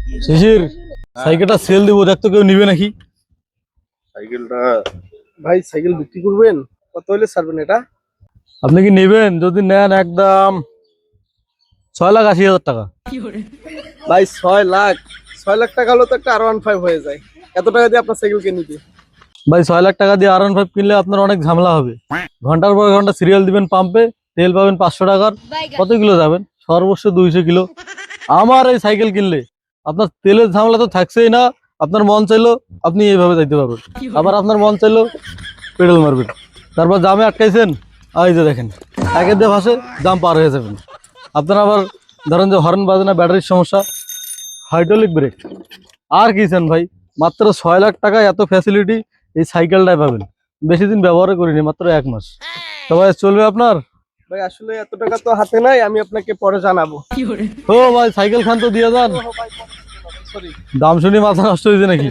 শিশির, সাইকেলটা সেল দিব, দেখতো কেউ নিবে নাকি? সাইকেলটা ভাই, সাইকেল বিক্রি করবেন? কত হলে ছাড়বেন এটা? আপনি কি নেবেন? যদি নেন একদম 6,80,000 টাকা। ভাই 6 লাখ? 6 লাখ টাকা হলো তো একটা R15 হয়ে যায়। এত টাকা দিয়ে আপনার সাইকেল কে নিবে? ভাই 6 লাখ টাকা দিয়ে R15 কিনলে আপনার অনেক ঝামেলা হবে। ঘন্টার পর ঘন্টা সিরিয়াল দিবেন পাম্পে, তেল পাবেন 500 টাকার। কত কিলো যাবেন? সর্বোচ্চ 200 কিলো। আমার এই সাইকেল কিনলে আপনার তেলের ঝামেলা তো থাকছেই না। আপনার মন চাইলো আপনি এইভাবে যাইতে পারবেন, আবার আপনার মন চাইলো পেডেল মারবেন। তারপর জামে আটকাইছেন, এই যে দেখেন একের দিয়ে ভাসে জাম পার হয়ে যাবেন। আপনার আবার ধরেন যে হর্ন বাজে না, ব্যাটারির সমস্যা, হাইড্রোলিক ব্রেক। আর কি চান ভাই? মাত্র 6 লাখ টাকায় এত ফ্যাসিলিটি এই সাইকেলটাই পাবেন। বেশি দিন ব্যবহার করিনি, মাত্র 1 মাস। সবাই চলবে আপনার? ভাই আসলে এত টাকা তো হাতে নাই, আমি আপনাকে পরে জানাবো। ও ভাই, সাইকেল খান তো দিয়ে যান। সরি। দাম শুনি মাথা নষ্ট হয়েছে নাকি?